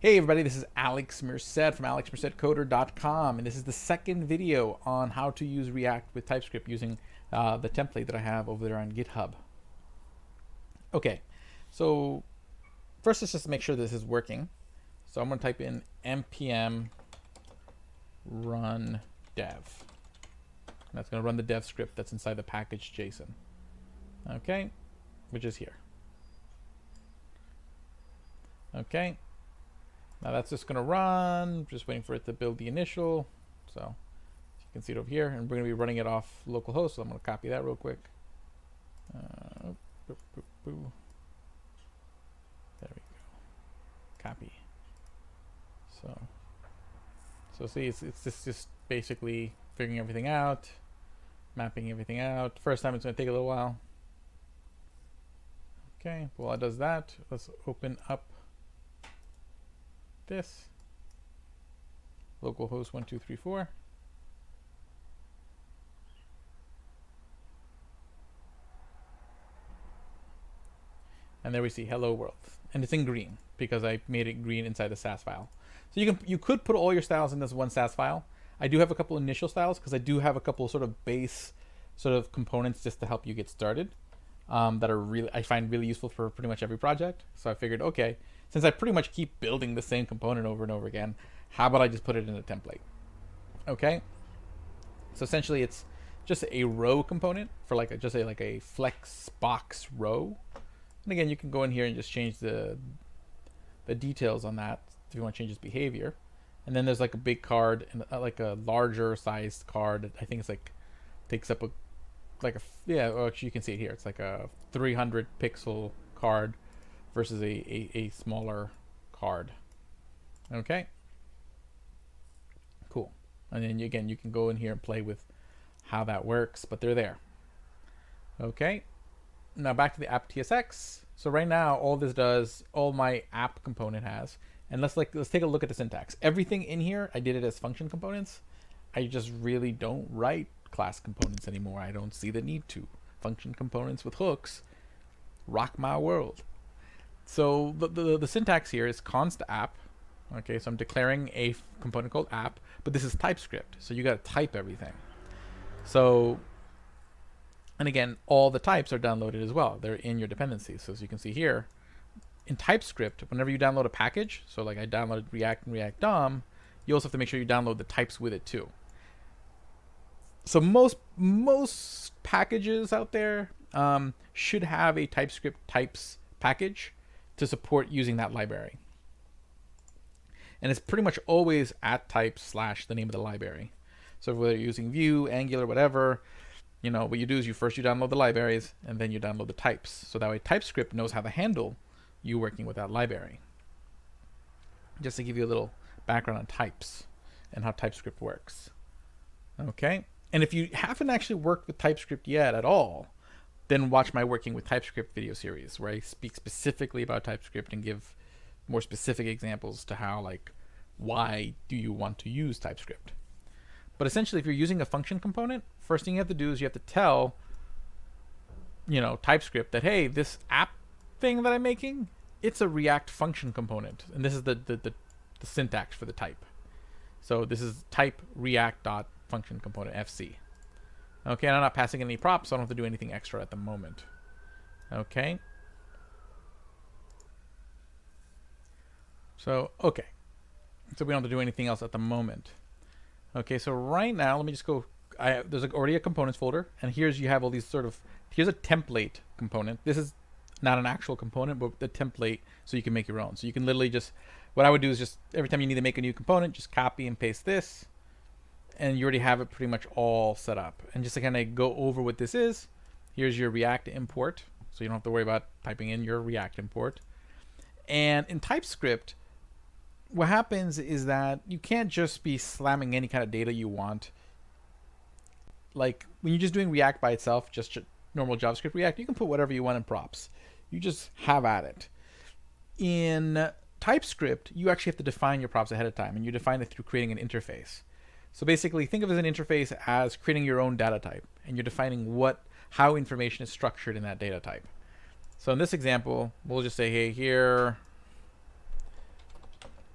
Hey everybody, this is Alex Merced from alexmercedcoder.com, and this is the second video on how to use React with TypeScript using the template that I have over there on GitHub. Okay, so first let's just make sure this is working. So I'm going to type in npm run dev. And that's going to run the dev script that's inside the package JSON. Okay, which is here. Okay. Now that's just going to run, just waiting for it to build the initial. So you can see it over here, and we're going to be running it off localhost. So I'm going to copy that real quick. There we go. Copy. So see, it's just basically figuring everything out, mapping everything out. First time it's going to take a little while. Okay, while it does that, let's open up this localhost 1234. And there we see hello world, and it's in green because I made it green inside the SAS file. So you could put all your styles in this one SAS file. I do have a couple initial styles because I do have a couple sort of base sort of components just to help you get started that are really, I find really useful for pretty much every project. So I figured, okay, since I pretty much keep building the same component over and over again, how about I just put it in a template? Okay, so essentially it's just a row component for like a flex box row. And again, you can go in here and just change the details on that if you want to change its behavior. And then there's like a big card and like a larger sized card. I think it's like takes up yeah, well, actually you can see it here. It's like a 300 pixel card versus a smaller card. Okay, cool. And then again, you can go in here and play with how that works, but they're there. Okay, now back to the app TSX. So right now, all this does, all my app component has, and let's take a look at the syntax. Everything in here, I did it as function components. I just really don't write class components anymore. I don't see the need to. Function components with hooks rock my world. So the syntax here is const app. Okay, so I'm declaring a component called app, but this is TypeScript, so you got to type everything. So, and again, all the types are downloaded as well. They're in your dependencies. So as you can see here, in TypeScript, whenever you download a package, so like I downloaded React and React DOM, you also have to make sure you download the types with it too. So most packages out there should have a TypeScript types package to support using that library. And it's pretty much always at types / the name of the library. So whether you're using Vue, Angular, whatever, you know, what you do is you download the libraries and then you download the types. So that way TypeScript knows how to handle you working with that library. Just to give you a little background on types and how TypeScript works. Okay. And if you haven't actually worked with TypeScript yet at all, then watch my Working with TypeScript video series where I speak specifically about TypeScript and give more specific examples to how, like, why do you want to use TypeScript. But essentially, if you're using a function component, first thing you have to do is you have to tell, you know, TypeScript that, hey, this app thing that I'm making, it's a React function component. And this is the syntax for the type. So this is type react.function component FC. Okay, and I'm not passing any props, so I don't have to do anything extra at the moment. Okay. So, okay. So we don't have to do anything else at the moment. Okay, so right now, let me just go, there's already a components folder, and here's, you have all these here's a template component. This is not an actual component, but the template, so you can make your own. So you can literally just, what I would do is just, every time you need to make a new component, just copy and paste this, and you already have it pretty much all set up. And just to kind of go over what this is, here's your React import, so you don't have to worry about typing in your React import. And in TypeScript, what happens is that you can't just be slamming any kind of data you want. Like when you're just doing React by itself, just normal JavaScript React, you can put whatever you want in props. You just have at it. In TypeScript, you actually have to define your props ahead of time, and you define it through creating an interface. So basically, think of it as an interface as creating your own data type, and you're defining how information is structured in that data type. So in this example, we'll just say, hey, here,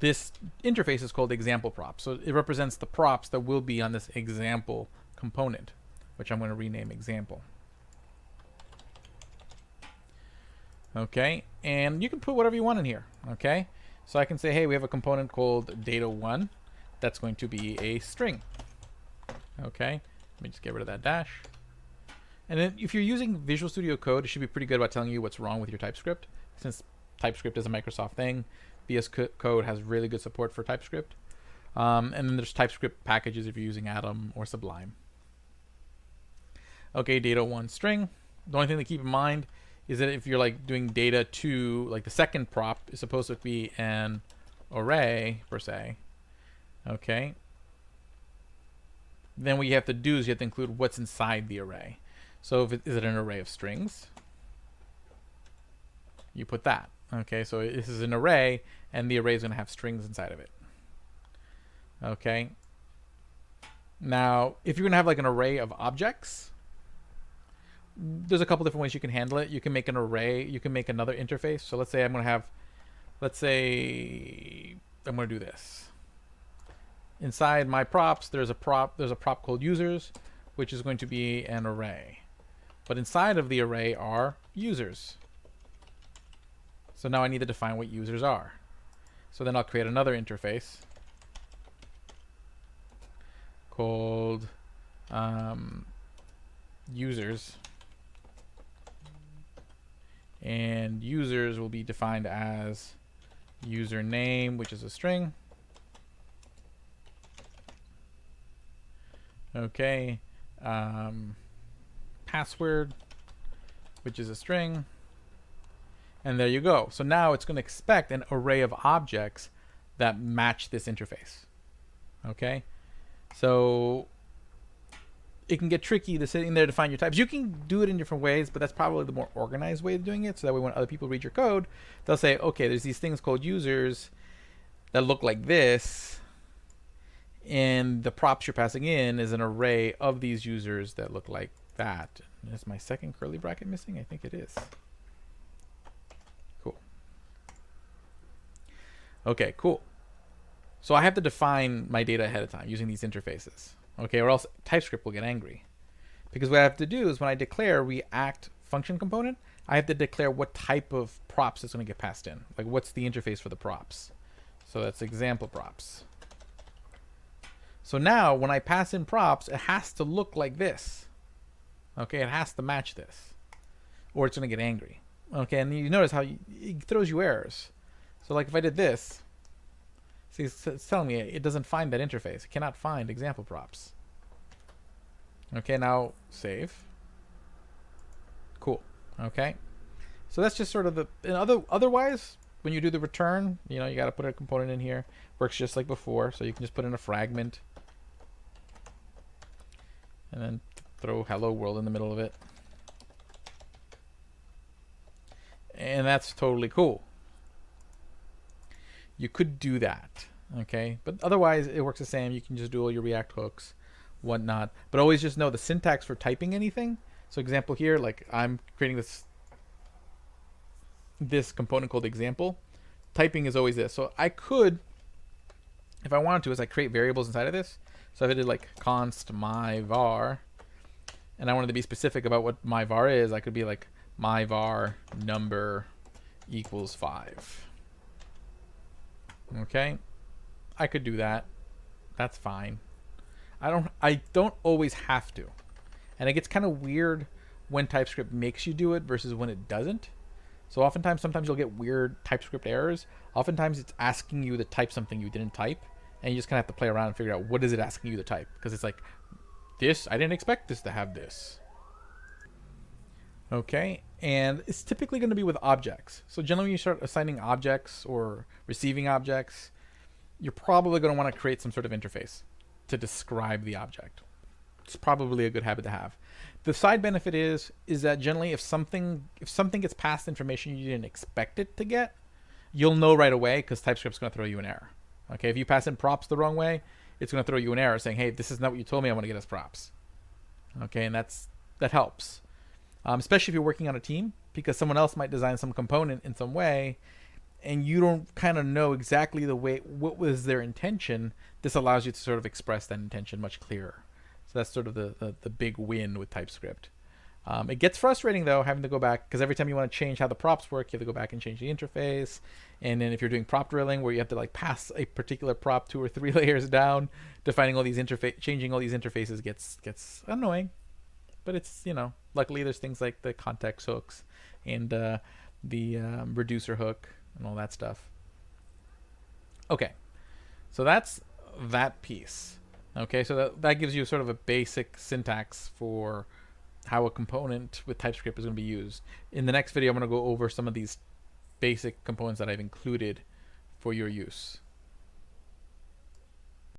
this interface is called example props. So it represents the props that will be on this example component, which I'm going to rename example. Okay, and you can put whatever you want in here. Okay, so I can say, hey, we have a component called data1 that's going to be a string. Okay, let me just get rid of that dash. And then if you're using Visual Studio Code, it should be pretty good about telling you what's wrong with your TypeScript. Since TypeScript is a Microsoft thing, VS Code has really good support for TypeScript. And then there's TypeScript packages if you're using Atom or Sublime. Okay, data1 string. The only thing to keep in mind is that if you're like doing data2, like the second prop is supposed to be an array per se. Okay. Then what you have to do is you have to include what's inside the array. So if is it an array of strings? You put that. Okay, so this is an array, and the array is going to have strings inside of it. Okay. Now, if you're going to have like an array of objects, there's a couple different ways you can handle it. You can make an array. You can make another interface. So let's say I'm going to have, let's say I'm going to do this. Inside my props, there's a prop called users, which is going to be an array. But inside of the array are users. So now I need to define what users are. So then I'll create another interface called users. And users will be defined as username, which is a string. Okay. Password, which is a string. And there you go. So now it's going to expect an array of objects that match this interface. Okay. So it can get tricky to sit in there to find your types. You can do it in different ways, but that's probably the more organized way of doing it. So that way when other people read your code, they'll say, okay, there's these things called users that look like this. And the props you're passing in is an array of these users that look like that. Is my second curly bracket missing? I think it is. Cool. Okay, cool. So I have to define my data ahead of time using these interfaces. Okay, or else TypeScript will get angry. Because what I have to do is when I declare React function component, I have to declare what type of props is going to get passed in. Like what's the interface for the props. So that's example props. So now when I pass in props, it has to look like this. Okay, it has to match this. Or it's going to get angry. Okay, and you notice how it throws you errors. So like if I did this, see, it's telling me it doesn't find that interface. It cannot find example props. Okay, now save. Cool. Okay. So that's just sort of the otherwise when you do the return, you know, you got to put a component in here. Works just like before, so you can just put in a fragment and then throw hello world in the middle of it. And that's totally cool. You could do that, okay? But otherwise, it works the same. You can just do all your React hooks, whatnot. But always just know the syntax for typing anything. So example here, like I'm creating this component called example. Typing is always this. So I could, if I wanted to, is I create variables inside of this. So if I did like const my var, and I wanted to be specific about what my var is, I could be like my var number equals 5. Okay, I could do that. That's fine. I don't always have to, and it gets kind of weird when TypeScript makes you do it versus when it doesn't. So sometimes you'll get weird TypeScript errors. Oftentimes it's asking you to type something you didn't type, and you just kind of have to play around and figure out what is it asking you to type, because it's like this, I didn't expect this to have this. Okay, and it's typically going to be with objects. So generally when you start assigning objects or receiving objects, you're probably going to want to create some sort of interface to describe the object. It's probably a good habit to have. The side benefit is that generally if something gets passed information you didn't expect it to get, you'll know right away because TypeScript's going to throw you an error. Okay, if you pass in props the wrong way, it's going to throw you an error saying, hey, this is not what you told me I want to get as props. Okay, and that helps. Especially if you're working on a team, because someone else might design some component in some way, and you don't kind of know exactly the way what was their intention, this allows you to sort of express that intention much clearer. So that's sort of the big win with TypeScript. It gets frustrating though, having to go back, because every time you want to change how the props work, you have to go back and change the interface. And then if you're doing prop drilling, where you have to like pass a particular prop 2 or 3 layers down, defining all these changing all these interfaces gets annoying. But it's, you know, luckily there's things like the context hooks and the reducer hook and all that stuff. Okay, so that's that piece. Okay, so that gives you sort of a basic syntax for how a component with TypeScript is going to be used. In the next video, I'm going to go over some of these basic components that I've included for your use.